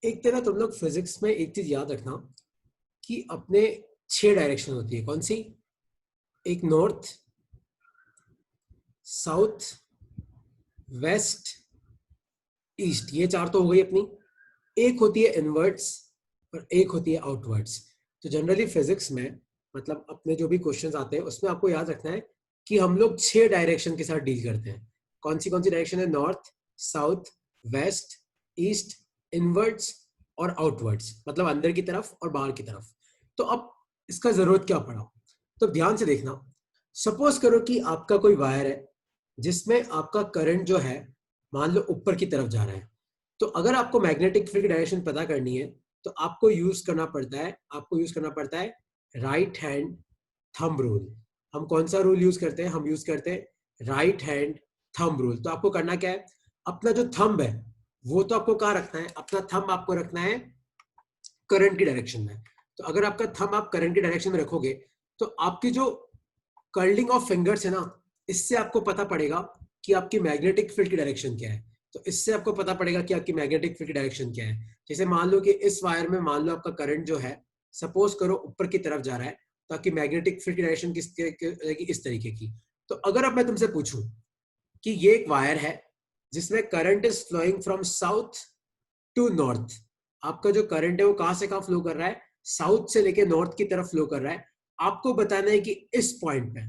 एक तरह तुम लोग फिजिक्स में एक चीज याद रखना कि अपने 6 डायरेक्शन होती है। कौन सी? एक नॉर्थ, साउथ, वेस्ट, ईस्ट, ये 4 तो हो गई अपनी। एक होती है इनवर्ड्स और एक होती है आउटवर्ड्स। तो जनरली फिजिक्स में मतलब अपने जो भी क्वेश्चंस आते हैं उसमें आपको याद रखना है कि हम लोग 6 डायरेक्शन के साथ डील करते हैं। कौन सी डायरेक्शन है? North, south, west, east, inwards और आउटवर्ड्स, मतलब अंदर की तरफ और बाहर की तरफ। तो अब इसका जरूरत क्या पड़ा? तो ध्यान से देखना। सपोज करो कि आपका कोई वायर है जिसमें आपका करंट जो है मान लो ऊपर की तरफ जा रहा है। तो अगर आपको मैग्नेटिक फील्ड की डायरेक्शन पता करनी है तो आपको यूज करना पड़ता है राइट हैंड थंब रूल। हम कौन सा रूल यूज करते हैं? हम यूज करते हैं राइट हैंड थंब रूल। तो आपको करना क्या है? अपना जो थंब है वो तो आपको कहाँ रखना है? अपना थंब आपको रखना है करंट की डायरेक्शन में। तो अगर आपका थंब आप करंट की डायरेक्शन में रखोगे तो आपकी जो कर्लिंग ऑफ फिंगर्स है ना, इससे आपको पता पड़ेगा कि आपकी मैग्नेटिक फील्ड की डायरेक्शन क्या है। तो इससे आपको पता पड़ेगा कि आपकी मैग्नेटिक फील्ड की डायरेक्शन क्या है। जैसे मान लो कि इस वायर में मान लो आपका करंट जो है सपोज करो ऊपर की तरफ जा रहा है, तो आपकी मैग्नेटिक फील्ड की डायरेक्शन रहेगी इस तरीके की। तो अगर अब मैं तुमसे पूछूं कि ये एक वायर है जिसमें current is flowing from south to north, आपका जो करंट है वो कहां से कहां फ्लो कर रहा है? साउथ से लेके नॉर्थ की तरफ फ्लो कर रहा है। आपको बताना है कि इस पॉइंट पे,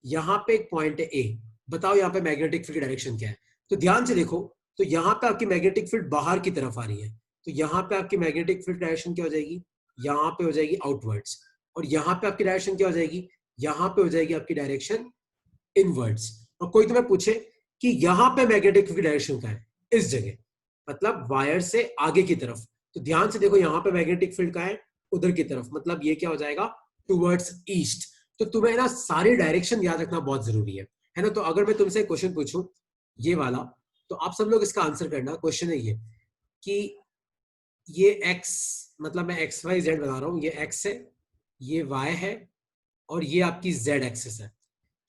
यहां पे एक पॉइंट है ए, बताओ यहाँ पे मैग्नेटिक फील्ड डायरेक्शन क्या है। तो ध्यान से देखो, तो यहाँ पे आपकी मैग्नेटिक फील्ड बाहर की तरफ आ रही है। तो यहाँ पे आपकी मैग्नेटिक फील्ड डायरेक्शन क्या हो जाएगी? यहाँ पे हो जाएगी आउटवर्ड्स। और यहाँ पे आपकी डायरेक्शन क्या हो जाएगी? यहाँ पे हो जाएगी आपकी डायरेक्शन इनवर्ड्स। और कोई तुम्हें पूछे कि यहाँ पे मैग्नेटिक फील्ड डायरेक्शन क्या है, इस जगह, मतलब वायर से आगे की तरफ, तो ध्यान से देखो यहाँ पे मैग्नेटिक फील्ड का है उधर की तरफ, मतलब ये क्या हो जाएगा? Towards east. तो तुम्हें ना सारी डायरेक्शन याद रखना बहुत जरूरी है ना। तो अगर मैं तुमसे क्वेश्चन पूछूं ये वाला, तो आप सब लोग इसका आंसर करना। क्वेश्चन है ये कि ये एक्स, मतलब मैं एक्स वाई जेड बता रहा हूं, ये एक्स है, ये वाई है और ये आपकी जेड एक्सिस है।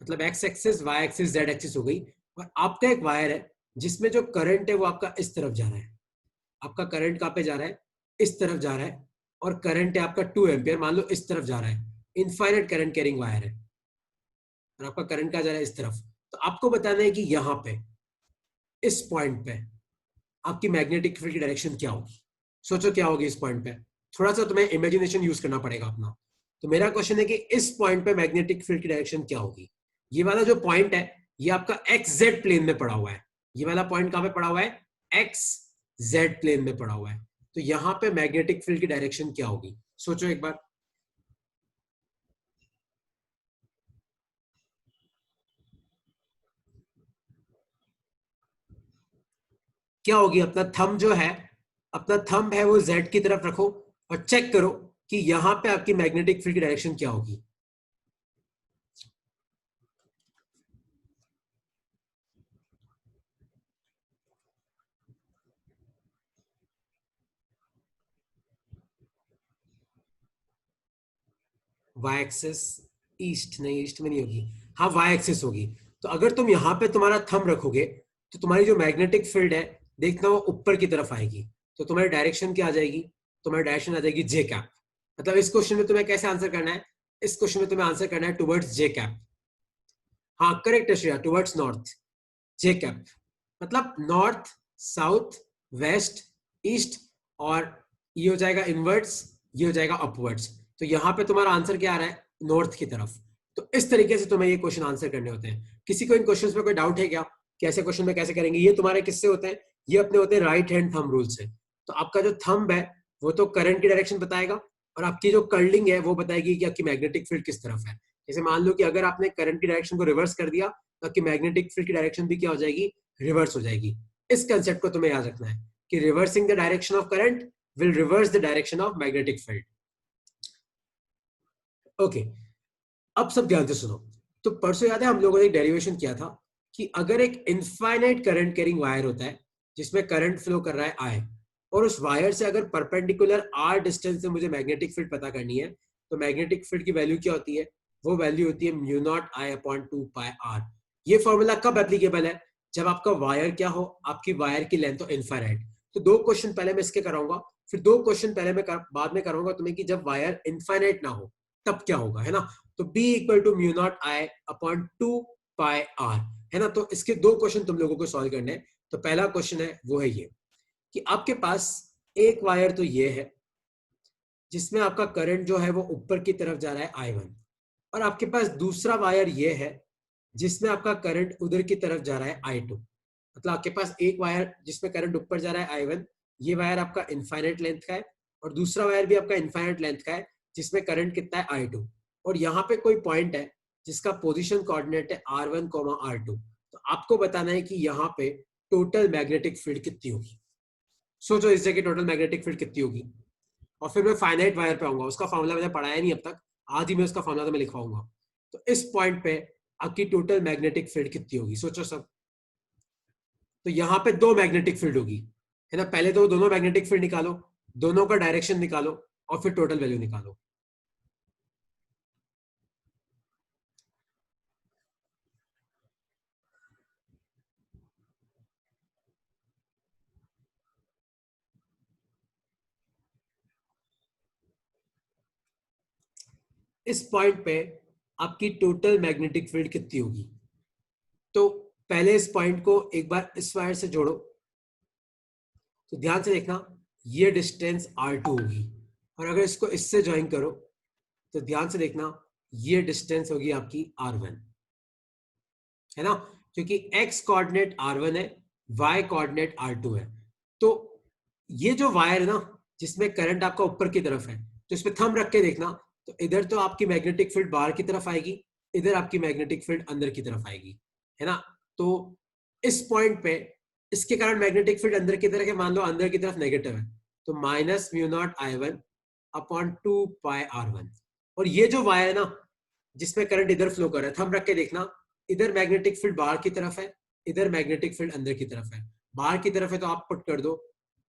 मतलब X axis, Y axis, Z axis हो गई। और आपका एक वायर है जिसमें जो करंट है वो आपका इस तरफ जा रहा है। आपका करंट कहां पे जा रहा है? इस तरफ जा रहा है। और करंट है आपका 2 एम्पियर, मान लो इस तरफ जा रहा है। इनफाइनाइट करंट कैरिंग वायर है और आपका करंट कहां जा रहा है? इस तरफ। तो आपको बताना है कि यहां पे इस पॉइंट पे आपकी मैग्नेटिक फील्ड की डायरेक्शन क्या होगी। सोचो क्या होगी इस पॉइंट पे। थोड़ा सा तुम्हें इमेजिनेशन यूज करना पड़ेगा अपना। तो मेरा क्वेश्चन है कि इस पॉइंट पे मैग्नेटिक फील्ड की डायरेक्शन क्या होगी। ये वाला जो पॉइंट है ये आपका एक्स जेड प्लेन में पड़ा हुआ है। ये वाला पॉइंट कहां पे पड़ा हुआ है? एक्स जेड प्लेन में पड़ा हुआ है। तो यहां पे मैग्नेटिक फील्ड की डायरेक्शन क्या होगी? सोचो एक बार। क्या होगी? अपना थंब जो है, अपना थंब है वो जेड की तरफ रखो और चेक करो कि यहां पे आपकी मैग्नेटिक फील्ड की डायरेक्शन क्या होगी। वाई एक्सिस, ईस्ट नहीं, ईस्ट में नहीं होगी, हाँ वाई एक्सिस होगी। तो अगर तुम यहाँ पे तुम्हारा थंब रखोगे तो तुम्हारी जो मैग्नेटिक फील्ड है देखना वो ऊपर की तरफ आएगी। तो तुम्हारी डायरेक्शन क्या आ जाएगी? तुम्हारी डायरेक्शन आ जाएगी जे कैप। मतलब इस क्वेश्चन में तुम्हें कैसे आंसर करना है? इस क्वेश्चन में तुम्हें आंसर करना है टुवर्ड्स जे कैप। हाँ करेक्ट है श्रेया, टुवर्ड्स नॉर्थ, जे कैप। मतलब नॉर्थ, साउथ, वेस्ट, ईस्ट, और ये हो जाएगा इनवर्ड्स, ये हो जाएगा अपवर्ड्स। तो यहाँ पे तुम्हारा आंसर क्या आ रहा है? नॉर्थ की तरफ। तो इस तरीके से तुम्हें ये क्वेश्चन आंसर करने होते हैं। किसी को इन क्वेश्चंस में कोई डाउट है क्या? कैसे क्वेश्चन में कैसे करेंगे? ये तुम्हारे किससे होते हैं? ये अपने होते हैं राइट हैंड थंब रूल से। तो आपका जो थंब है वो तो करंट की डायरेक्शन बताएगा और आपकी जो कर्लिंग है वो बताएगी कि आपकी मैग्नेटिक फील्ड किस तरफ है। जैसे मान लो कि अगर आपने करंट की डायरेक्शन को रिवर्स कर दिया तो आपकी मैग्नेटिक फील्ड की डायरेक्शन भी क्या हो जाएगी? रिवर्स हो जाएगी। इस कंसेप्ट को तुम्हें याद रखना है कि reversing the direction of current will reverse the direction of magnetic field. Okay, अब सब ध्यान से सुनो। तो परसों याद है हम लोगों ने एक डेरिवेशन किया था कि अगर एक इनफाइनाइट करंट कैरिंग वायर होता है जिसमें करंट फ्लो कर रहा है आई, और उस वायर से अगर परपेंडिकुलर आर डिस्टेंस से मुझे मैग्नेटिक फील्ड पता करनी है, तो मैग्नेटिक फील्ड की वैल्यू क्या होती है? वो वैल्यू होती है mu naught I upon 2 pi R. ये फॉर्मूला कब एप्लीकेबल है? जब आपका वायर क्या हो? आपकी वायर की लेंथ हो इनफाइनाइट। तो 2 क्वेश्चन पहले मैं इसके कराऊंगा, फिर 2 क्वेश्चन पहले मैं बाद में कराऊंगा तुम्हें कि जब वायर इनफाइनाइट ना हो तब क्या होगा, है ना। तो B equal to mu naught I upon 2 pi R, है ना। तो इसके 2 क्वेश्चन तुम लोगों को सॉल्व करने हैं। तो पहला क्वेश्चन है वो है ये कि आपके पास एक वायर तो ये है जिसमें आपका करंट जो है वो ऊपर की तरफ जा रहा है I1, और आपके पास दूसरा वायर ये है जिसमें आपका करंट उधर की तरफ जा रहा है I2। मतलब आपके पास एक वायर जिसमें करंट ऊपर जा रहा है I1, ये वायर आपका इनफाइनाइट लेंथ का है, और दूसरा वायर भी आपका इनफाइनाइट लेंथ का है जिसमें करंट कितना है I2, और यहाँ पे कोई पॉइंट है जिसका पोजीशन कोऑर्डिनेट है R1, R2। तो आपको बताना है कि यहाँ पे टोटल मैग्नेटिक फील्ड कितनी होगी। सोचो इस जगह टोटल मैग्नेटिक फील्ड कितनी होगी, और फिर मैं फाइनाइट वायर पे आऊंगा। उसका फॉर्मूला मैंने पढ़ाया नहीं अब तक, आज ही मैं उसका फॉर्मूला तो मैं लिखवाऊंगा। तो इस पॉइंट पे आपकी टोटल मैग्नेटिक फील्ड कितनी होगी, सोचो सब। तो यहाँ पे 2 मैग्नेटिक फील्ड होगी, है ना। पहले तो दोनों मैग्नेटिक फील्ड निकालो, दोनों का डायरेक्शन निकालो, और फिर टोटल वैल्यू निकालो। इस पॉइंट पे आपकी टोटल मैग्नेटिक फील्ड कितनी होगी। तो पहले इस पॉइंट को एक बार इस वायर से जोड़ो, तो ध्यान से देखना ये डिस्टेंस R2 होगी, और अगर इसको इससे ज्वाइन करो तो ध्यान से देखना ये डिस्टेंस होगी आपकी R1, है ना। क्योंकि x कोऑर्डिनेट R1 है, y कोऑर्डिनेट R2 है। तो ये जो वायर है ना जिसमें करंट आपका ऊपर की तरफ है, तो इस पे थंब रख के देखना, तो इधर तो आपकी मैग्नेटिक फील्ड बाहर की तरफ आएगी, इधर आपकी मैग्नेटिक फील्ड अंदर की तरफ आएगी, है ना। तो इस पॉइंट पे इसके कारण मैग्नेटिक फील्ड अंदर की तरफ है, मान लो अंदर की तरफ नेगेटिव है, तो minus mu naught I1 upon 2 पाई R1। और ये जो वायर है ना जिसमें करंट इधर फ्लो कर रहा है, थंब रख के देखना, इधर मैग्नेटिक फील्ड बाहर की तरफ है, इधर मैग्नेटिक फील्ड अंदर की तरफ है। बाहर की तरफ है तो आप पुट कर दो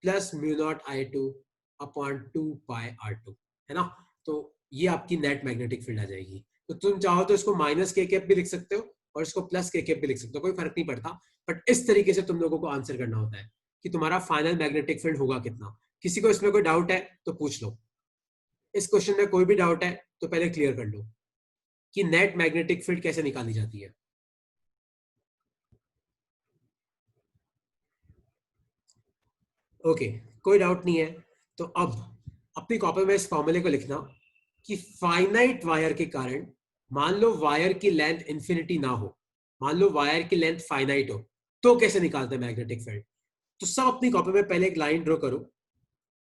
plus mu naught I2 upon 2 पाई R2, है ना। तो ये आपकी नेट मैग्नेटिक फील्ड आ जाएगी। तो तुम चाहो तो इसको माइनस के कैप भी लिख सकते हो और इसको प्लस के कैप भी लिख सकते हो, कोई फर्क नहीं पड़ता। बट इस तरीके से तुम लोगों को आंसर करना होता है कि तुम्हारा फाइनल मैग्नेटिक फील्ड होगा कितना। किसी को इसमें कोई डाउट है तो पूछ लो, इस क्वेश्चन में कोई भी डाउट है तो पहले क्लियर कर लो कि नेट मैग्नेटिक फील्ड कैसे निकाली जाती है। ओके, कोई डाउट नहीं है। तो अब अपनी कॉपी में इस फॉर्मूले को लिखना कि फाइनाइट वायर के कारण, मान लो वायर की लेंथ इंफिनिटी ना हो, मान लो वायर की लेंथ फाइनाइट हो, तो कैसे निकालते हैं मैग्नेटिक फील्ड। तो सब अपनी कॉपी में पहले एक लाइन ड्रॉ करो,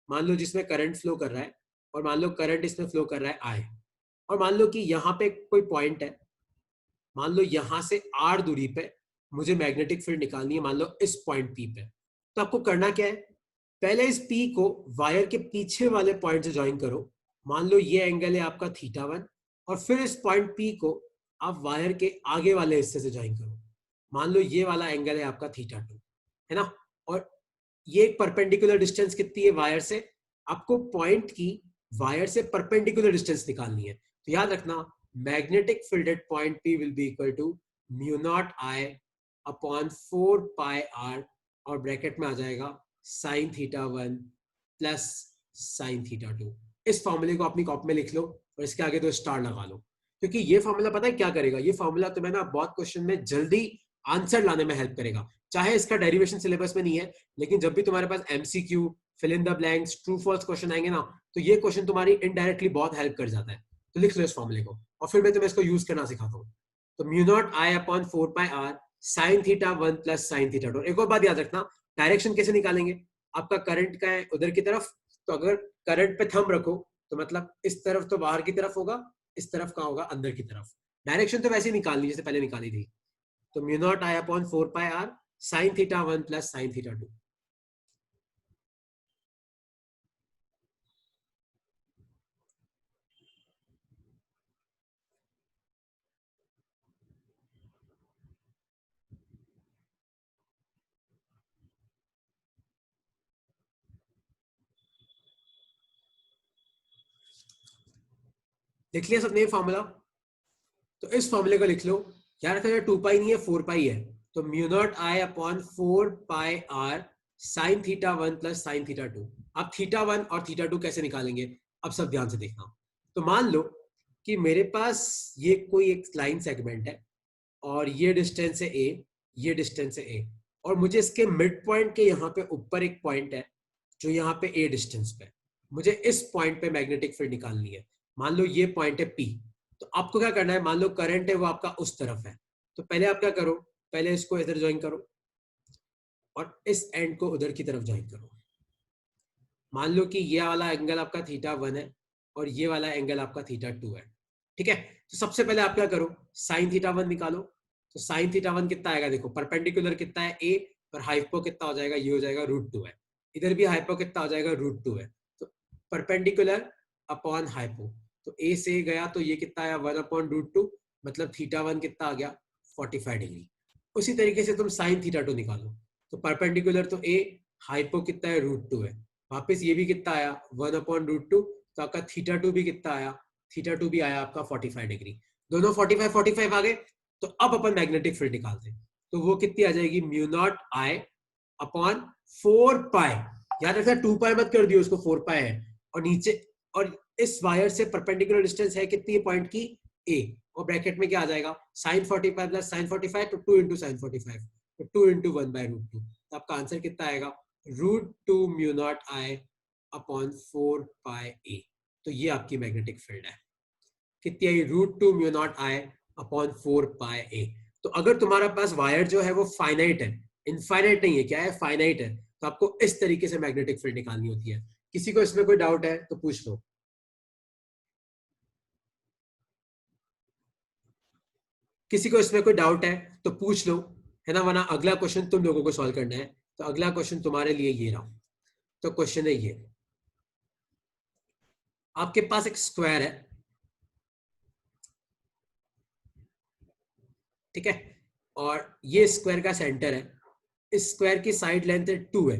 मान लो जिसमें करंट फ्लो कर रहा है, और मान लो करंट इसमें फ्लो कर रहा है आई, और मान लो कि यहाँ पे कोई पॉइंट है, मान लो यहां से R दूरी पे मुझे मैग्नेटिक फील्ड निकालनी है, मान लो इस पॉइंट P पे। तो आपको करना क्या है, पहले इस P को वायर के पीछे वाले पॉइंट से ज्वाइन करो, मान लो ये एंगल है आपका θ1, और फिर इस पॉइंट P को आप वायर के आगे वाले हिस्से से ज्वाइन करो, मान लो ये वाला एंगल है आपका θ2, है ना। और ये एक परपेंडिकुलर डिस्टेंस कितनी है वायर से, आपको पॉइंट की वायर से परपेंडिकुलर डिस्टेंस निकालनी है। तो याद रखना magnetic field at point P will be equal to mu naught I upon 4 pi R, और ब्रैकेट में आ जाएगा साइन θ1 प्लस साइन θ2। इस फॉर्मूले को अपनी कॉपी में लिख लो और इसके आगे 2 स्टार लगा लो, क्योंकि ये फॉर्मूला पता है क्या करेगा, ये फॉर्मूला तुम्हें ना बहुत क्वेश्चन में जल्दी आंसर लाने में हेल्प करेगा। चाहे इसका डेरिवेशन सिलेबस में नहीं है, लेकिन जब भी तुम्हारे पास MCQ, fill in the blanks, true false question आएंगे ना, तो ये क्वेश्चन तुम्हारी इनडायरेक्टली बहुत हेल्प कर जाता है। तो लिख लो इस फॉर्मूले को, और फिर मैं तुम्हें इसको यूज करना सिखाता हूँ। तो mu naught I upon 4 pi R sine θ1 plus sine θ2। एक और बात याद रखना, डायरेक्शन कैसे निकालेंगे, आपका करंट का है उधर की तरफ, तो अगर करंट पे थंब रखो तो मतलब इस तरफ तो बाहर की तरफ होगा, इस तरफ का होगा अंदर की तरफ। डायरेक्शन तो वैसे ही निकालनी जैसे पहले निकाली थी। तो mu naught I upon 4 pi R sine θ1 plus sine θ2। लिख लिया सबने ये फॉर्मूला। तो इस फॉर्मूले को लिख लो, याद रखना 2 पाई नहीं है 4 पाई है। तो mu naught I upon 4 pi R sign theta 1 plus sign theta 2। आप थीटा 1 और थीटा 2 कैसे निकालेंगे, अब सब ध्यान से देखना। तो मान लो कि मेरे पास ये कोई एक लाइन सेगमेंट है और ये डिस्टेंस है ए, ये डिस्टेंस है ए, और मुझे इसके मिड पॉइंट के यहाँ पे ऊपर एक पॉइंट है जो यहाँ पे ए डिस्टेंस पे, मुझे इस पॉइंट पे मैग्नेटिक फील्ड निकालनी है। मान लो ये पॉइंट है पी, तो आपको क्या करना है, मान लो करंट है वो आपका उस तरफ है, तो पहले आप क्या करो, पहले इसको इधर ज्वाइन करो और इस एंड को उधर की तरफ ज्वाइन करो। मान लो कि ये वाला एंगल आपका थीटा 1 है और ये वाला एंगल आपका थीटा 2 है, ठीक है। तो सबसे पहले आप क्या करो, साइन थीटा 1 निकालो। तो साइन थीटा 1 कितना आएगा, देखो परपेंडिकुलर कितना है ए, और हाइपो कितना हो जाएगा, ये हो जाएगा √2 है। इधर भी हाइपो कितना हो जाएगा, √2 है। तो परपेंडिकुलर अपॉन हाइपो, तो ए से गया तो ये कितना आया 1/√2, मतलब थीटा 1 कितना आ गया 45 डिग्री। उसी तरीके से तुम साइन थीटा 2 निकालो, तो परपेंडिकुलर तो ए, हाइपो कितना है √2 है, वापस ये भी कितना आया 1/√2, तो आपका थीटा 2 भी कितना आया, थीटा 2 भी आया आपका 45 डिग्री। दोनों 45 आ गए। तो अब अपन मैग्नेटिक फील्ड निकालते हैं, तो वो कितनी आ जाएगी, म्यू नॉट आई अपॉन 4 पाई। याद रखना 2 पाई मत कर दियो, उसको 4 पाई है। और नीचे, और इस वायर से परपेंडिकुलर डिस्टेंस है कितनी पॉइंट की, ए, और ब्रैकेट में क्या आ जाएगा, साइन 45 प्लस साइन 45, तो 2 इंटू साइन 45, तो 2 इंटू 1/√2। तो आपका आंसर कितना आएगा, √2 म्यू नॉट आई अपॉन 4 पाई ए। तो ये आपकी मैग्नेटिक फील्ड है, कितनी आई, √2 म्यू नॉट आई अपॉन 4 पाई ए। तो अगर तुम्हारा पास वायर जो है वो फाइनाइट है, इनफाइनाइट नहीं है, क्या है, फाइनाइट है, तो आपको इस तरीके से मैग्नेटिक फील्ड निकालनी होती है। किसी को इसमें कोई डाउट है तो पूछ लो। किसी को इसमें कोई डाउट है तो पूछ लो, है ना, वरना अगला क्वेश्चन तुम लोगों को सॉल्व करना है। तो अगला क्वेश्चन तुम्हारे लिए ये रहा। तो क्वेश्चन है ये, आपके पास एक स्क्वायर है, ठीक है, और ये स्क्वायर का सेंटर है। इस स्क्वायर की साइड लेंथ है 2 है,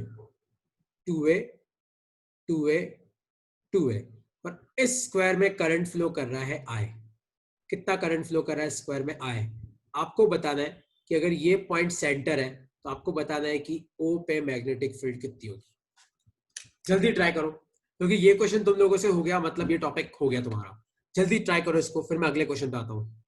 2a 2a 2a, और इस स्क्वायर में करंट फ्लो कर रहा है I। कितना करंट फ्लो कर रहा है स्क्वायर में, I। आपको बताना है कि अगर ये पॉइंट सेंटर है तो आपको बताना है कि O पे मैग्नेटिक फील्ड कितनी होगी। जल्दी ट्राई करो, क्योंकि ये क्वेश्चन तुम लोगों से हो गया, मतलब ये टॉपिक हो गया तुम्हारा। जल्दी ट्राई करो इसको, फिर मैं अगले क्वेश्चन पे आता हूँ।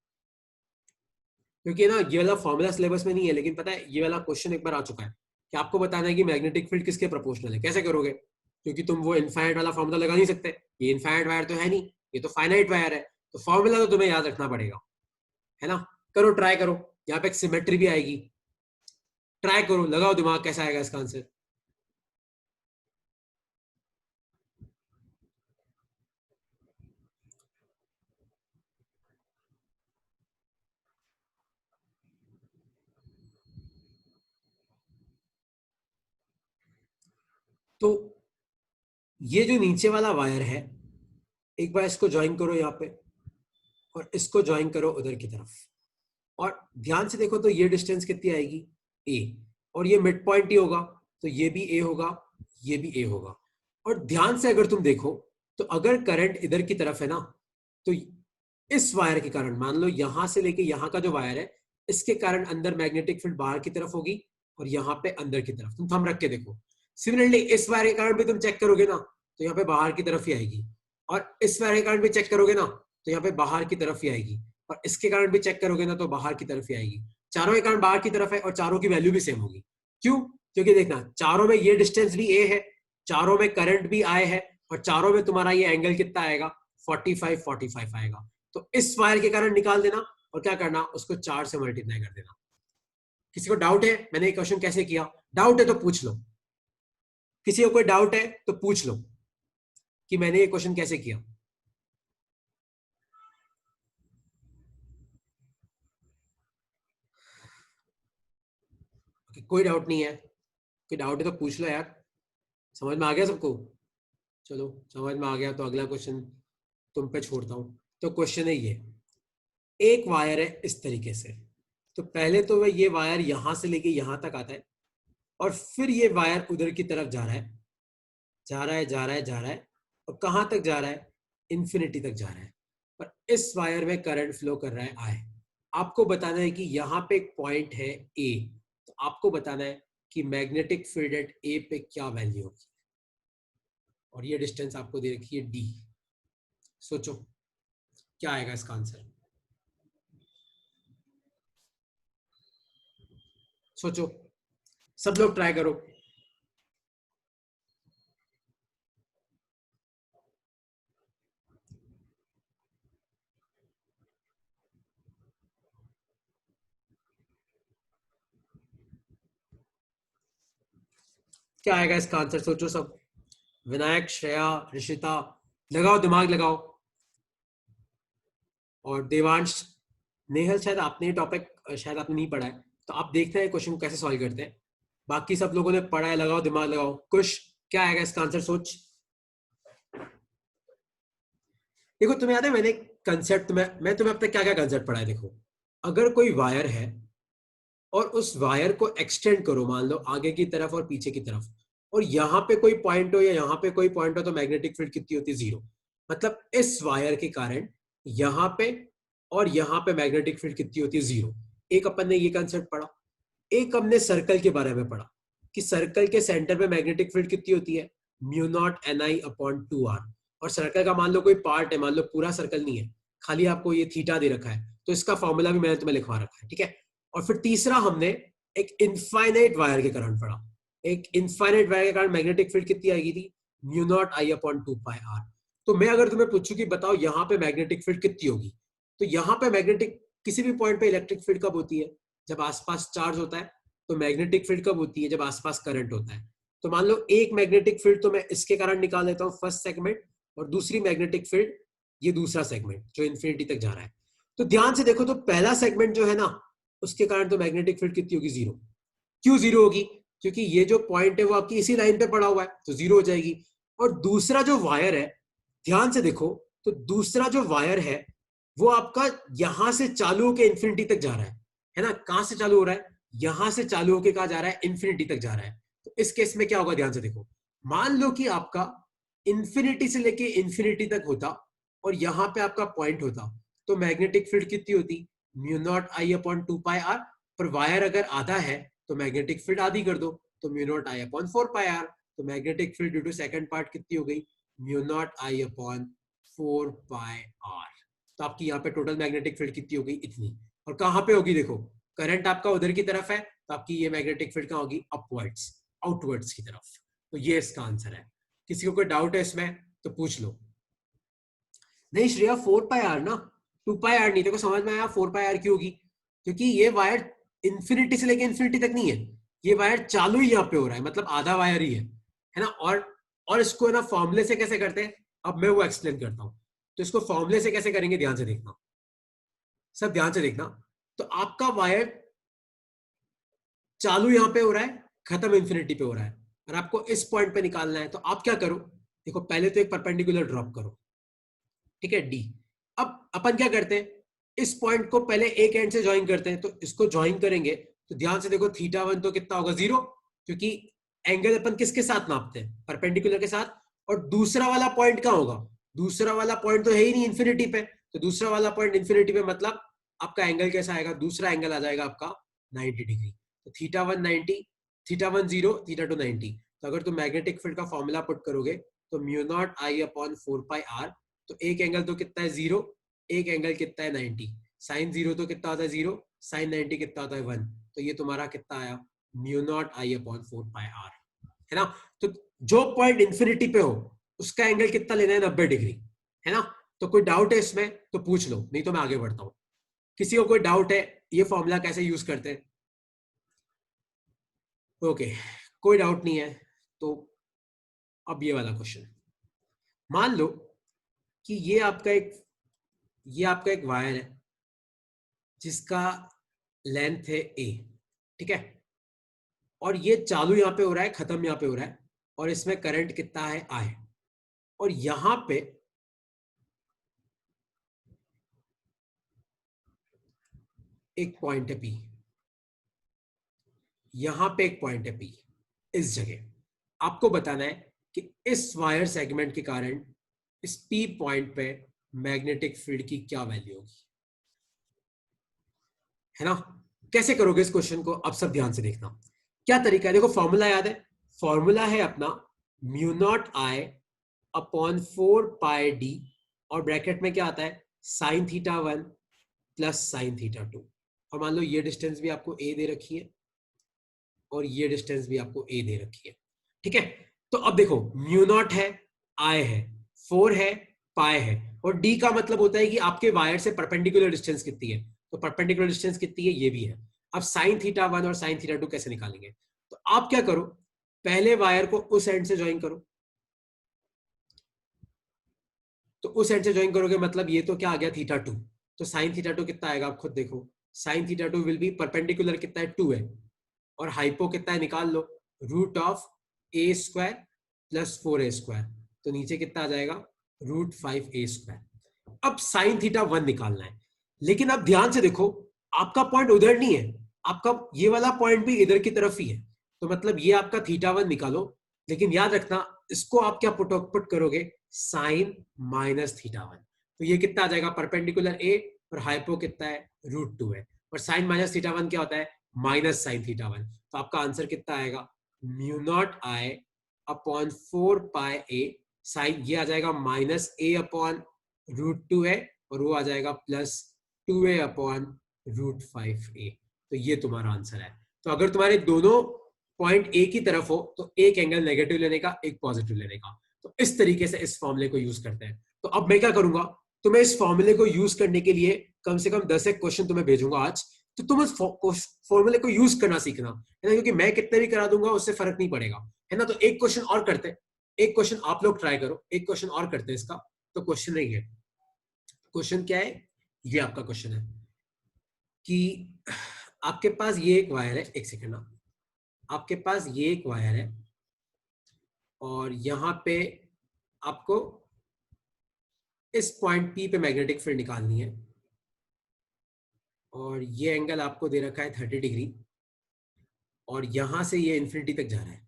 क्योंकि ना ये वाला फॉर्मूला सिलेबस में नहीं है, लेकिन पता है ये वाला क्वेश्चन एक बार आ चुका है कि आपको बताना है कि मैग्नेटिक फील्ड किसके प्रोपोर्शनल है। कैसे करोगे, क्योंकि तुम वो इनफाइनाइट वाला फॉर्मूला लगा नहीं सकते, ये इनफाइनाइट वायर तो है नहीं, ये तो फाइनाइट वायर है, तो फॉर्मूला तो तुम्हें याद रखना पड़ेगा, है ना। करो, ट्राई करो, यहाँ पे एक सिमेट्री भी आएगी, ट्राई करो, लगाओ दिमाग, कैसा आएगा इसका आंसर। तो ये जो नीचे वाला वायर है, एक बार इसको ज्वाइन करो यहाँ पे, और इसको ज्वाइन करो उधर की तरफ, और ध्यान से देखो तो ये डिस्टेंस कितनी आएगी, ए, और ये मिड पॉइंट ही होगा, तो ये भी ए होगा, ये भी ए होगा। और ध्यान से अगर तुम देखो तो अगर करंट इधर की तरफ है ना, तो इस वायर के कारण, मान लो यहां से लेके यहां का जो वायर है, इसके कारण अंदर मैग्नेटिक फील्ड बाहर की तरफ होगी, और यहाँ पे अंदर की तरफ। तुम थंब रख के देखो। सिमिलरली इस वायर के कारण भी तुम चेक करोगे ना, तो यहाँ पे बाहर की तरफ ही आएगी, और इस वायर के कारण भी चेक करोगे ना, तो यहाँ पे बाहर की तरफ ही आएगी, और इसके कारण भी चेक करोगे ना तो बाहर की तरफ ही आएगी। चारों के कारण बाहर की तरफ है, और चारों की वैल्यू भी सेम होगी। क्यों, क्योंकि देखना, चारों में ये डिस्टेंस भी ए है, चारों में करंट भी आई है, और चारों में तुम्हारा ये एंगल कितना आएगा, 45 आएगा। तो इस वायर के कारण निकाल देना, और क्या करना, उसको 4 से मल्टीप्लाई कर देना। किसी को डाउट है मैंने ये क्वेश्चन कैसे किया, डाउट है तो पूछ लो। किसी को कोई डाउट है तो पूछ लो कि मैंने ये क्वेश्चन कैसे किया। कोई डाउट नहीं है, कोई डाउट है तो पूछ लो यार। समझ में आ गया सबको, चलो समझ में आ गया, तो अगला क्वेश्चन तुम पे छोड़ता हूं। तो क्वेश्चन है ये, एक वायर है इस तरीके से, तो पहले तो वह ये वायर यहां से लेके यहां तक आता है, और फिर ये वायर उधर की तरफ जा रहा है, जा रहा है, जा रहा है, जा रहा है, और कहां तक जा रहा है, इंफिनिटी तक जा रहा है, और इस वायर में करंट फ्लो कर रहा है आई। आपको बताना है कि यहाँ पे एक पॉइंट है ए, तो आपको बताना है कि मैग्नेटिक फील्ड एट ए पे क्या वैल्यू होगी, और ये डिस्टेंस आपको दे रखी है डी। सोचो क्या आएगा इसका आंसर, सोचो, सब लोग ट्राई करो। क्या आएगा इसका आंसर, सोचो सब। विनायक, श्रेया, ऋषिता, लगाओ दिमाग लगाओ। और देवांश, नेहल, शायद आपने ये टॉपिक शायद आपने नहीं पढ़ा है, तो आप देखते हैं क्वेश्चन को कैसे सॉल्व करते हैं। बाकी सब लोगों ने पढ़ा है, लगाओ दिमाग लगाओ। कुछ क्या आएगा इसका आंसर, सोच। देखो तुम्हें याद है मैंने कंसेप्ट मैं तुम्हें अब तक क्या क्या कंसेप्ट पढ़ा है। देखो, अगर कोई वायर है और उस वायर को एक्सटेंड करो, मान लो आगे की तरफ और पीछे की तरफ, और यहाँ पे कोई पॉइंट हो या यहाँ पे कोई पॉइंट हो, तो मैग्नेटिक फील्ड कितनी होती है, जीरो। मतलब इस वायर के कारण यहाँ पे और यहाँ पे मैग्नेटिक फील्ड कितनी होती है, जीरो। एक अपन ने ये कंसेप्ट पढ़ा। एक हमने सर्कल के बारे में पढ़ा कि सर्कल के सेंटर में मैग्नेटिक फील्ड कितनी होती है, म्यू नॉट एन आई अपॉन 2r। और सर्कल का मान लो कोई पार्ट है, मान लो पूरा सर्कल नहीं है, खाली आपको ये थीटा दे रखा है, तो इसका फॉर्मूला भी मैंने तुम्हें लिखवा रखा है, ठीक है। और फिर तीसरा हमने एक इनफाइनाइट वायर के कारण पढ़ा। एक इनफाइनाइट वायर के कारण मैग्नेटिक फील्ड कितनी आएगी थी, mu naught I upon 2πr। तो मैं अगर तुम्हें पूछूं कि बताओ यहाँ पे मैग्नेटिक फील्ड कितनी होगी, तो यहाँ पे मैग्नेटिक किसी भी पॉइंट पे इलेक्ट्रिक फील्ड कब होती है, जब आसपास चार्ज होता है। तो मैग्नेटिक फील्ड कब होती है, जब आसपास करंट होता है। तो मान लो एक मैग्नेटिक फील्ड तो मैं इसके कारण निकाल लेता हूँ, फर्स्ट सेगमेंट, और दूसरी मैग्नेटिक फील्ड ये दूसरा सेगमेंट जो इन्फिनिटी तक जा रहा है। तो ध्यान से देखो, तो पहला सेगमेंट जो है ना, उसके कारण तो मैग्नेटिक फील्ड कितनी होगी, जीरो। क्यों जीरो होगी, क्योंकि ये जो पॉइंट है वो आपकी इसी लाइन पे पड़ा हुआ है, तो जीरो हो जाएगी। और दूसरा जो वायर है, ध्यान से देखो, तो दूसरा जो वायर है वो आपका यहां से चालू होकर इन्फिनिटी तक जा रहा है ना। कहां से चालू हो रहा है, यहां से चालू होकर कहा जा रहा है, इन्फिनिटी तक जा रहा है। तो इस केस में क्या होगा, ध्यान से देखो। मान लो कि आपका इन्फिनिटी से लेके इन्फिनिटी तक होता और यहां पे आपका पॉइंट होता, तो मैग्नेटिक फील्ड कितनी होती, mu naught I upon 2πr। पर वायर अगर आधा है तो मैग्नेटिक फील्ड आधी कर दो, तो mu naught I upon 4πr। तो magnetic field due to second part कितनी हो गई, mu naught I upon 4πr। तो आपकी यहाँ पे टोटल मैग्नेटिक फील्ड कितनी होगी, इतनी। और कहां पे होगी, देखो करंट आपका उधर की तरफ है, तो आपकी ये मैग्नेटिक फील्ड कहां होगी, अपवर्ड्स, आउटवर्ड्स की तरफ। तो ये इसका आंसर है। किसी को कोई डाउट है इसमें तो पूछ लो। नहीं श्रेया, 4πr ना, 2πr नहीं। देखो समझ में आया 4πr क्यों होगी, क्योंकि ये वायर इंफिनिटी से लेके इंफिनिटी तक नहीं है, ये वायर चालू ही यहाँ पे हो रहा है, मतलब आधा वायर ही है ना। और इसको ना फॉर्मूले से कैसे करते हैं, अब मैं वो एक्सप्लेन करता हूं। तो इसको फॉर्मूले से कैसे करेंगे, ध्यान से देखना, सब ध्यान से देखना। तो आपका वायर चालू यहां पे हो रहा है, खत्म इंफिनिटी पे हो रहा है, और आपको इस पॉइंट पे निकालना है। तो आप क्या करो, देखो पहले तो एक परपेंडिकुलर ड्रॉप करो, ठीक है, डी। अब अपन क्या करते हैं, इस पॉइंट को पहले एक एंड से ज्वाइन करते हैं। तो इसको ज्वाइन करेंगे तो ध्यान से देखो, θ1 तो कितना होगा, जीरो, क्योंकि एंगल अपन किसके साथ नापते हैं, परपेंडिकुलर के साथ। और दूसरा वाला पॉइंट कहां होगा, दूसरा वाला पॉइंट तो है ही नहीं इन्फिनिटी पे, तो दूसरा वाला पॉइंट इन्फिनिटी पे, मतलब आपका एंगल कैसा आएगा, दूसरा एंगल आ जाएगा आपका 90 डिग्री। तो θ1 90, θ1 0, θ2 90। तो अगर तुम मैग्नेटिक फील्ड का फॉर्मूला पुट करोगे तो mu naught I upon 4πr। तो एक एंगल तो कितना है, जीरो, एक एंगल कितना है, 90। साइन जीरो तो कितना होता है, जीरो, साइन 90 कितना होता है, 1। तो ये तुम्हारा कितना आया, mu naught I upon 4πr, है ना। तो जो पॉइंट इंफिनिटी पे हो उसका एंगल कितना लेना है, 90 डिग्री, है ना। तो कोई डाउट है इसमें तो पूछ लो, नहीं तो मैं आगे बढ़ता हूं। किसी को कोई डाउट है ये फॉर्मूला कैसे यूज करते हैं, ओके, कोई डाउट नहीं है। तो अब ये वाला क्वेश्चन, मान लो कि ये आपका एक वायर है जिसका लेंथ है ए, ठीक है, और ये चालू यहां पे हो रहा है, खत्म यहां पे हो रहा है, और इसमें करंट कितना है, आई। और यहां पे एक पॉइंट है पी, यहां पे एक पॉइंट है पी, इस जगह आपको बताना है कि इस वायर सेगमेंट के कारण इस पी पॉइंट पे मैग्नेटिक फील्ड की क्या वैल्यू होगी, है ना। कैसे करोगे इस क्वेश्चन को, अब सब ध्यान से देखना। क्या तरीका है, देखो फॉर्मूला याद है, फॉर्मूला है अपना mu naught I upon 4 pi D, और ब्रैकेट में क्या आता है sign theta 1 plus sign theta 2, और मान लो ये डिस्टेंस भी आपको ए दे रखी है और ये डिस्टेंस भी आपको ए दे रखी है, ठीक है। तो अब देखो म्यू नॉट है, आई है, 4 है, पाई है, और डी का मतलब होता है कि आपके वायर से परपेंडिकुलर डिस्टेंस कितनी है, तो परपेंडिकुलर डिस्टेंस कितनी है ये भी है। अब साइन थीटा 1 और साइन थीटा 2 कैसे निकालेंगे, तो आप क्या करो, पहले वायर को उस एंड से ज्वाइन करो, तो उस एंड से ज्वाइन करोगे मतलब ये तो क्या आ गया थीटा 2, तो साइन थीटा 2 कितना आएगा आप खुद देखो, sine theta 2 will be perpendicular कितना है 2 है, और हाइपो कितना है निकाल लो, root of a square plus 4a square, तो नीचे कितना आ जाएगा रूट 5a स्क्वायर। अब साइन थीटा 1 निकालना है, लेकिन अब ध्यान से देखो आपका पॉइंट उधर नहीं है, आपका ये वाला पॉइंट भी इधर की तरफ ही है, तो मतलब ये आपका थीटा 1 निकालो, लेकिन याद रखना इसको आप क्या पुट करोगे साइन माइनस थीटा 1, तो ये कितना आ जाएगा परपेंडिकुलर ए, और हाइपो कितना है रूट 2 है, और साइन माइनस थीटा 1 क्या होता है माइनस साइन थीटा 1, तो आपका आंसर कितना आएगा mu naught I upon 4 pi A, sign ये आ जाएगा माइनस ए अपॉन रूट 2 है, और वो आ जाएगा plus 2a upon root 5a, तो ये तुम्हारा आंसर है। तो अगर तुम्हारे दोनों पॉइंट ए की तरफ हो तो एक एंगल नेगेटिव लेने का एक पॉजिटिव लेने का, तो इस तरीके से इस फॉर्मूले को यूज करते हैं। तो अब मैं क्या करूंगा, तुम्हें इस फॉर्मूले को यूज करने के लिए कम से कम 10 एक क्वेश्चन तुम्हें भेजूंगा आज, तो तुम इस फॉर्मूले को यूज करना सीखना है ना, क्योंकि मैं कितने भी करा दूंगा उससे फर्क नहीं पड़ेगा, है ना। तो एक क्वेश्चन और करते हैं, एक क्वेश्चन आप लोग ट्राई करो, एक क्वेश्चन और करते हैं इसका। तो क्वेश्चन नहीं है, क्वेश्चन क्या है, ये आपका क्वेश्चन है कि आपके पास ये एक वायर है, एक सेकेंड ना, आपके पास ये एक वायर है और यहां पे आपको इस पॉइंट पी पे मैग्नेटिक फील्ड निकालनी है, और ये एंगल आपको दे रखा है 30 डिग्री, और यहां से ये इन्फिनिटी तक जा रहा है,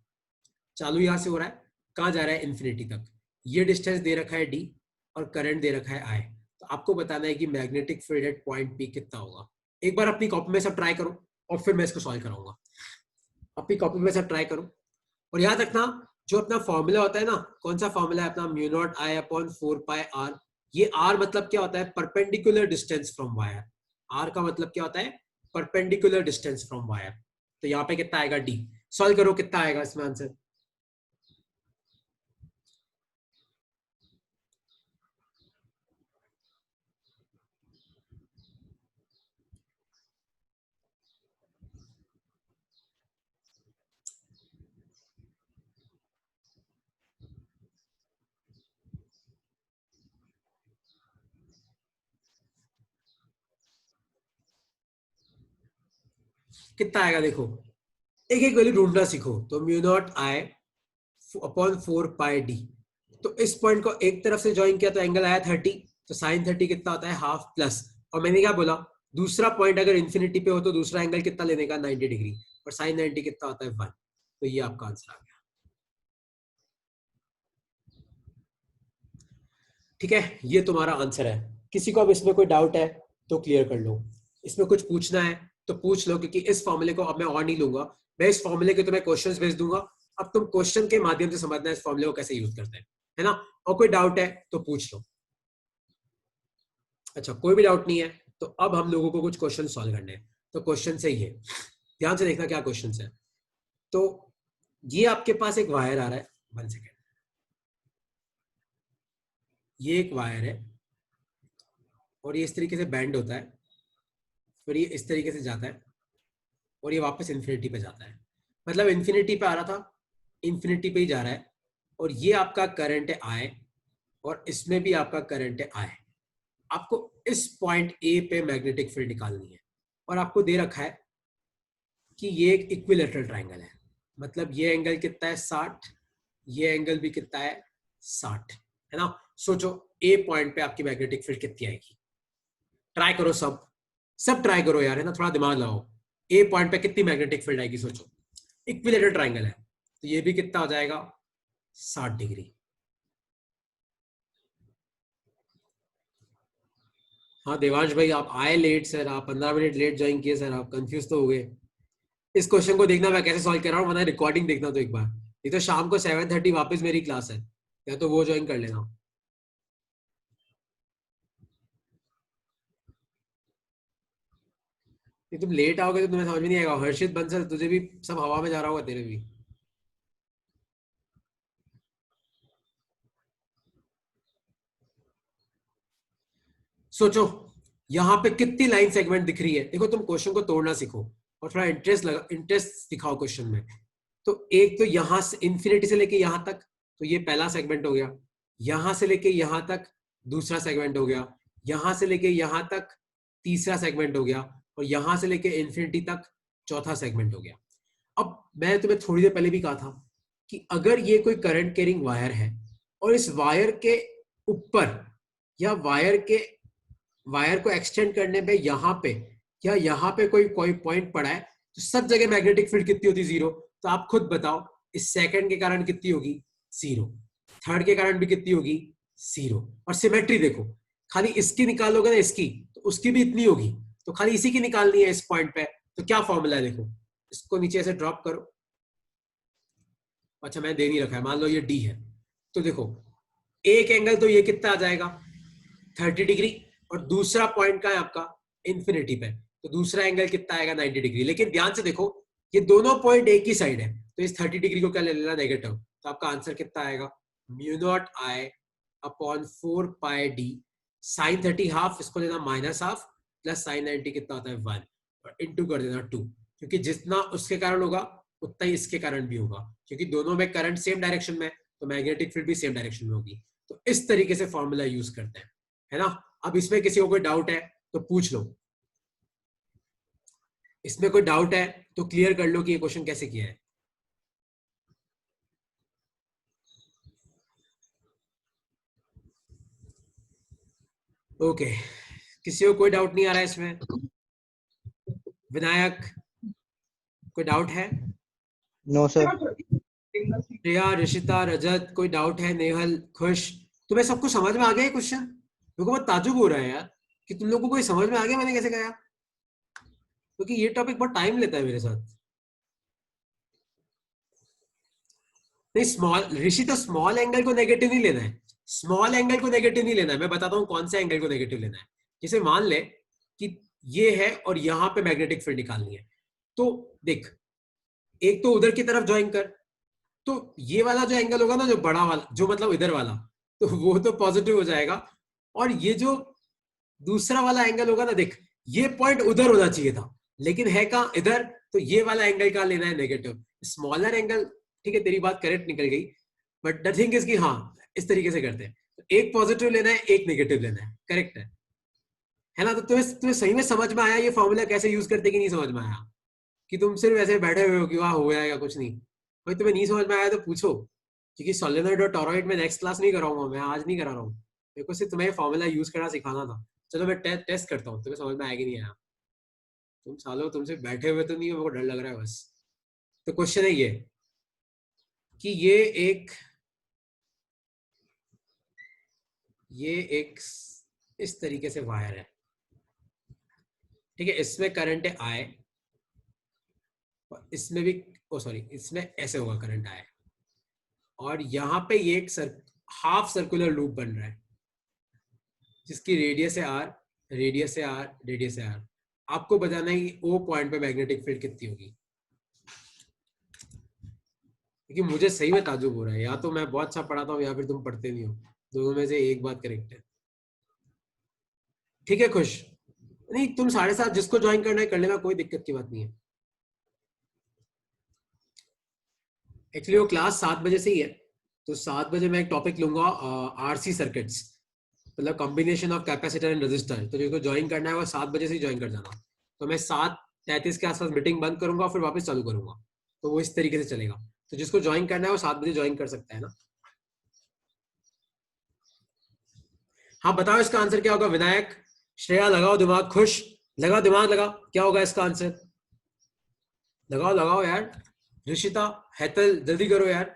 चालू यहां से हो रहा है, कहां जा रहा है इन्फिनिटी तक, ये डिस्टेंस दे रखा है डी और करंट दे रखा है आई, तो आपको बताना है कि magnetic field at point P कितना होगा। एक बार अपनी कॉपी में सब ट्राई करो और फिर मैं इसको सॉल्व कराऊंगा, अपनी कॉपी में सब ट्राई करो, और याद रखना जो अपना फॉर्मूला होता है ना, कौन सा फॉर्मूला है अपना mu naught I upon 4 pi R, ये आर मतलब क्या होता है perpendicular distance from wire, R का मतलब क्या होता है परपेंडिकुलर डिस्टेंस फ्रॉम वायर, तो यहाँ पे कितना आएगा डी, सॉल्व करो कितना आएगा इसमें आंसर। कितना आएगा देखो, एक एक वैल्यू ढूंढना सीखो, तो mu naught I upon 4 pi D, तो इस पॉइंट को एक तरफ से ज्वाइन किया तो एंगल आया 30, तो साइन 30 कितना होता है हाफ प्लस, और मैंने क्या बोला दूसरा पॉइंट अगर इन्फिनिटी पे हो तो दूसरा एंगल कितना लेने का 90 डिग्री, और साइन 90 कितना होता है 1, तो ये आपका आंसर आ गया। ठीक है, ये तुम्हारा आंसर है। किसी को अब इसमें कोई डाउट है तो क्लियर कर लो, इसमें कुछ पूछना है तो पूछ लो, क्योंकि इस फॉर्मूले को अब मैं और नहीं लूंगा, मैं इस फॉर्मूले के तुम्हें क्वेश्चंस भेज दूंगा, अब तुम क्वेश्चन के माध्यम से समझना है इस फॉर्मूले को कैसे यूज करते हैं, है ना। और कोई डाउट है तो पूछ लो। अच्छा कोई भी डाउट नहीं है, तो अब हम लोगों को कुछ क्वेश्चन सॉल्व करने हैं, तो क्वेश्चन सही है, ध्यान से देखना क्या क्वेश्चन है। तो ये आपके पास एक वायर आ रहा है, 1 सेकेंड, ये एक वायर है और ये इस तरीके से बैंड होता है, फिर ये इस तरीके से जाता है और ये वापस इन्फिनिटी पे जाता है, मतलब इन्फिनिटी पे आ रहा था, इन्फिनिटी पे ही जा रहा है, और ये आपका करंट है आई, और इसमें भी आपका करंट है आई। आपको इस पॉइंट ए पे मैग्नेटिक फील्ड निकालनी है, और आपको दे रखा है कि ये एक इक्विलेटरल ट्राइंगल है, मतलब ये एंगल कितना है 60, ये एंगल भी कितना है 60, है ना। सोचो ए पॉइंट पे आपकी मैग्नेटिक फील्ड कितनी आएगी, ट्राई करो, सब सब ट्राई करो यार, है ना, थोड़ा दिमाग लगाओ, ए पॉइंट पे कितनी मैग्नेटिक फील्ड आएगी सोचो, इक्विलेटरल ट्राइंगल है, तो ये भी कितना हो जाएगा 60 डिग्री। हाँ देवांश भाई आप आए लेट सर, आप 15 मिनट लेट ज्वाइन किए सर, आप कंफ्यूज तो हो गए। इस क्वेश्चन को देखना मैं कैसे सॉल्व कर रहा हूँ, वरना रिकॉर्डिंग देखना तो एक बार। ये तो शाम को 7:30 वापस मेरी क्लास है, या तो वो ज्वाइन कर लेना। ये तुम लेट आओगे तो तुम्हें समझ में नहीं आएगा। हर्षित बंसल, तुझे भी सब हवा में जा रहा होगा, तेरे भी। सोचो यहाँ पे कितनी लाइन सेगमेंट दिख रही है। देखो तुम क्वेश्चन को तोड़ना सीखो और थोड़ा इंटरेस्ट दिखाओ क्वेश्चन में। तो एक तो यहां से इंफिनिटी से लेके यहां तक, तो ये पहला सेगमेंट हो गया। यहां से लेके यहां तक दूसरा सेगमेंट हो गया। यहां से लेके यहां तक तीसरा सेगमेंट हो गया। और यहां से लेके इंफिनिटी तक चौथा सेगमेंट हो गया। अब मैं तुम्हें थोड़ी देर पहले भी कहा था कि अगर ये कोई करंट कैरिंग वायर है और इस वायर के ऊपर या वायर को एक्सटेंड करने पे यहां पे या यहां पे कोई कोई पॉइंट पड़ा है, तो सब जगह मैग्नेटिक फील्ड कितनी होती? जीरो। तो आप खुद बताओ, इस सेकंड के कारण कितनी होगी? जीरो। थर्ड के कारण भी कितनी होगी? जीरो। और सिमेट्री देखो, खाली इसकी निकालोगे ना, इसकी तो उसकी भी इतनी होगी। तो खाली इसी की निकालनी है इस पॉइंट पे। तो क्या फॉर्मूला है देखो, इसको नीचे से ड्रॉप करो। अच्छा, मैंने दे नहीं रखा है, मान लो ये डी है। तो देखो एक एंगल तो ये कितना आ जाएगा? 30 डिग्री। और दूसरा पॉइंट का है आपका इंफिनिटी पे, तो दूसरा एंगल कितना आएगा? 90 डिग्री। लेकिन ध्यान से देखो, ये दोनों पॉइंट एक ही साइड है, तो इस 30 डिग्री को क्या ले लेना? नेगेटिव। तो आपका आंसर कितना आएगा? Mu naught I upon 4 pi D sign 30 half, इसको लेना माइनस हाफ, प्लस साइन 90 कितना होता है? 1, और इंटू कर देना 2। क्योंकि जितना उसके कारण होगा उतना ही इसके कारण भी होगा, क्योंकि दोनों में करंट सेम डायरेक्शन में, तो मैग्नेटिक फील्ड भी सेम डायरेक्शन में होगी। तो इस तरीके से फॉर्मूला यूज करते हैं, है ना। अब इसमें किसी को कोई डाउट है तो पूछ लो। इसमें कोई डाउट है तो क्लियर कर लो कि ये क्वेश्चन कैसे किया है। ओके, किसी को कोई डाउट नहीं आ रहा है इसमें? विनायक, कोई डाउट है? No sir. प्रिया, ऋषिता, रजत, कोई डाउट है? नेहल, खुश, तुम्हें सबको समझ में आ गया क्वेश्चन? मेरे को बहुत ताजुब हो रहा है यार कि तुम लोगों को कोई समझ में आ गया मैंने कैसे कहा, क्योंकि ये टॉपिक बहुत टाइम लेता है मेरे साथ। नहीं, स्मॉल ऋषि, तो स्मॉल एंगल को नेगेटिव नहीं लेना है। स्मॉल एंगल को नेगेटिव नहीं लेना है। मैं बताता हूं कौन से एंगल को नेगेटिव लेना है। जैसे मान ले कि ये है और यहां पे मैग्नेटिक फील्ड निकालनी है, तो देख, एक तो उधर की तरफ ज्वाइन कर, तो ये वाला जो एंगल होगा ना, जो बड़ा वाला, जो मतलब इधर वाला, तो वो तो पॉजिटिव हो जाएगा। और ये जो दूसरा वाला एंगल होगा ना, देख, ये पॉइंट उधर होना चाहिए था, लेकिन है कहां? इधर। तो ये वाला एंगल कहां लेना है? नेगेटिव। स्मॉलर एंगल, ठीक है, तेरी बात करेक्ट निकल गई। बट द थिंग इज कि हाँ, इस तरीके से करते हैं, तो एक पॉजिटिव लेना है, एक नेगेटिव लेना है, करेक्ट है ना। तो तुम्हें तुम्हें सही में समझ में आया ये फॉर्मूला कैसे यूज करते कि नहीं समझ में आया? कि तुम सिर्फ ऐसे बैठे हुए हो कि वहां हो जाएगा कुछ नहीं? भाई तुम्हें नहीं समझ में आया तो पूछो, क्योंकि सोलेनॉइड और टोरॉइड में नेक्स्ट क्लास नहीं कराऊंगा, मैं आज नहीं करा रहा हूँ। मेरे को सिर्फ तुम्हें फॉर्मूला यूज करना सिखाना था। चलो मैं टेस्ट करता हूँ, तुम्हें समझ में आएगी नहीं आया। तुम सालों तुमसे बैठे हुए तो नहीं हो, मेरे को डर लग रहा है बस। तो क्वेश्चन है ये कि ये एक इस तरीके से वायर है, ठीक है। इसमें करंट है आई, और इसमें भी, ओ सॉरी, इसमें ऐसे होगा करंट आई, और यहाँ पे ये एक हाफ सर्कुलर लूप बन रहा है, जिसकी रेडियस है आर, रेडियस है आर, रेडियस है आर। आपको बताना है कि ओ पॉइंट पे मैग्नेटिक फील्ड कितनी होगी। क्योंकि मुझे सही में ताजुब हो रहा है, या तो मैं बहुत अच्छा पढ़ाता हूँ या फिर तुम पढ़ते नहीं हो। दोनों में से एक बात करेक्ट है। ठीक है खुश? नहीं, तुम 7:30 जिसको ज्वाइन करना है कर लेना, कोई दिक्कत की बात नहीं है। एक्चुअली वो क्लास 7 बजे से ही है, तो 7 बजे मैं एक टॉपिक लूंगा, आरसी सर्किट्स, मतलब combination of capacitor and resistor. तो जिसको ज्वाइन करना है वो 7 बजे से ही ज्वाइन कर जाना। तो मैं 7:33 के आसपास मीटिंग बंद करूंगा, फिर वापस चालू करूंगा। तो वो इस तरीके से चलेगा। तो जिसको ज्वाइन करना है वो 7 बजे ज्वाइन कर सकता है ना। हाँ बताओ इसका आंसर क्या होगा? विनायक, श्रेया, लगाओ दिमाग। खुश, लगाओ दिमाग, लगाओ, क्या होगा इसका आंसर? लगाओ लगाओ यार। ऋषिता, हैतल, जल्दी करो यार।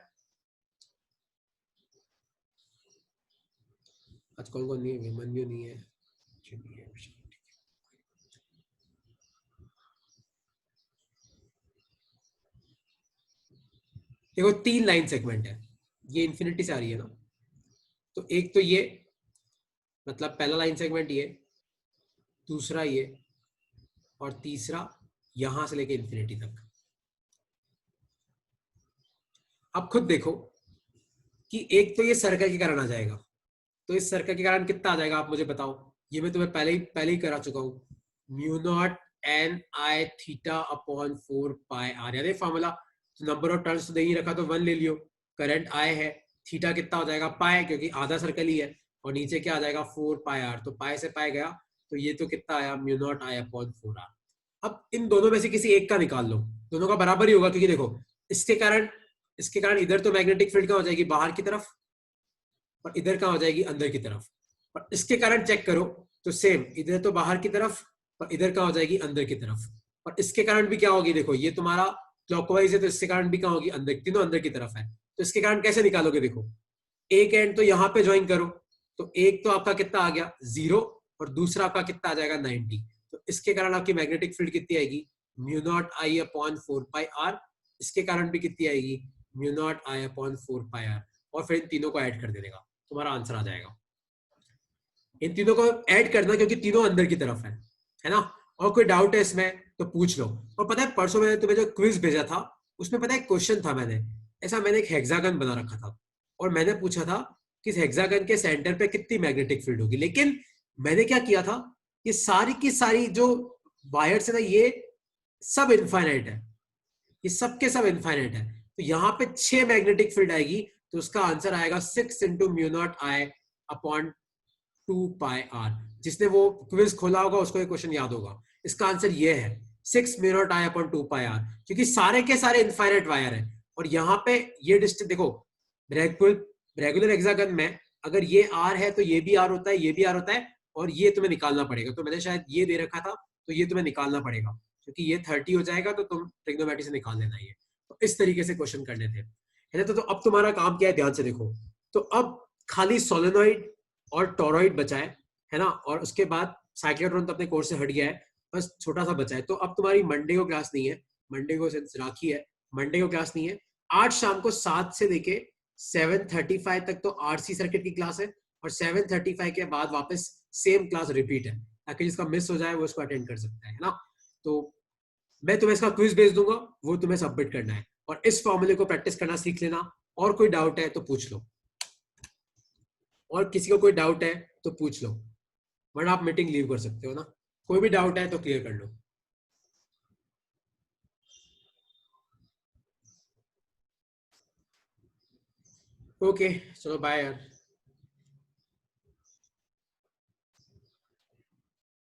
आज कौन कौन नहीं है? मनू नहीं है, नहीं है। देखो 3 लाइन सेगमेंट है, ये इन्फिनिटी से आ रही है ना, तो एक तो ये मतलब पहला लाइन सेगमेंट ये, दूसरा ये, और तीसरा यहां से लेके इन्फिनिटी तक। अब खुद देखो कि एक तो ये सर्कल के कारण आ जाएगा, तो इस सर्कल के कारण कितना आ जाएगा आप मुझे बताओ। ये मैं तुम्हें पहले ही करा चुका हूं, mu naught N I theta upon 4 pi R, यानी फॉर्मूला। तो नंबर ऑफ टर्न्स तो नहीं रखा तो 1 ले लियो, करंट आई है, थीटा कितना हो जाएगा पाई, क्योंकि आधा सर्कल ही है, और नीचे क्या आ जाएगा 4 पाई आर, तो पाई से पाई गया, तो ये तो कितना आया mu naught I upon 4 R. अब इन दोनों में से किसी एक का निकाल लो, दोनों का बराबर ही होगा, क्योंकि देखो इसके कारण इधर तो मैग्नेटिक फील्ड क्या हो जाएगी बाहर की तरफ, और इधर क्या हो जाएगी अंदर की तरफ। और इसके कारण चेक करो तो सेम, इधर तो बाहर की तरफ और इधर क्या हो जाएगी अंदर की तरफ। और इसके कारण भी क्या होगी, देखो ये तुम्हारा क्लॉकवाइज है, तो इसके कारण भी क्या होगी अंदर, तीनों अंदर की तरफ है, तो इसके कारण कैसे निकालोगे, देखो एक एंड तो यहाँ पे ज्वाइन करो, तो एक तो आपका कितना आ गया 0, और दूसरा आपका कितना आ जाएगा 90, तो इसके कारण आपकी मैग्नेटिक फील्ड कितनी आएगी mu naught I upon 4 pi R, इसके कारण भी कितनी आएगी mu naught I upon 4 pi R, और फिर इन तीनों को ऐड कर देगा, तुम्हारा आंसर आ जाएगा। इन तीनों को ऐड करना क्योंकि तीनों अंदर की तरफ है ना। और कोई डाउट है इसमें तो पूछ लो। और पता है परसों मैंने तुम्हें जो क्विज भेजा था उसमें पता है क्वेश्चन था, मैंने एक हेक्सागन बना रखा था और मैंने पूछा था कि इस हेक्सागन के सेंटर पे कितनी मैग्नेटिक फील्ड होगी, लेकिन मैंने क्या किया था, ये सारी की सारी जो वायर्स है ना ये सब इनफाइनाइट है, ये सब के सब इनफाइनाइट है, तो यहाँ पे 6 मैग्नेटिक फील्ड आएगी, तो उसका आंसर आएगा 6 into mu naught I upon 2 pi R. जिसने वो क्विज खोला होगा उसको ये क्वेश्चन याद होगा, इसका आंसर ये है 6 mu naught I upon 2 pi R, क्योंकि सारे के सारे इनफाइनाइट वायर है। और यहाँ पे ये डिस्टेंस देखो, रेगुलर हेक्सागन में अगर ये आर है तो ये भी आर होता है, ये भी आर होता है, और ये तुम्हें निकालना पड़ेगा, तो मैंने शायद ये दे रखा था, तो ये तुम्हें निकालना पड़ेगा, क्योंकि ये 30 हो जाएगा तो तुम ट्रिग्नोमेट्री से निकाल लेना ये। तो इस तरीके से क्वेश्चन करने थे, है ना। तो अब तुम्हारा काम क्या है ध्यान से देखो, तो अब खाली सोलेनॉइड और टोरॉइड बचा है ना, और उसके बाद साइक्लोट्रॉन तो अपने कोर्स से हट गया है, बस छोटा सा बचा है। तो अब तुम्हारी मंडे को क्लास नहीं है, मंडे को राखी है, मंडे को क्लास नहीं है। आज शाम को 7 से लेके 7:35 तक तो आरसी सर्किट की क्लास है, और 7:35 के बाद वापस सेम क्लास रिपीट है, ताकि जिसका मिस हो जाए वो इसको अटेंड कर सकता है ना। तो मैं तुम्हें इसका क्विज भेज दूंगा, वो तुम्हें सबमिट करना है, और इस फॉर्मूले को प्रैक्टिस करना सीख लेना। और कोई डाउट है तो पूछ लो, और किसी को कोई डाउट है तो पूछ लो, वरना आप मीटिंग लीव कर सकते हो ना। कोई भी डाउट है तो क्लियर कर लो। ओके चलो बाय यार।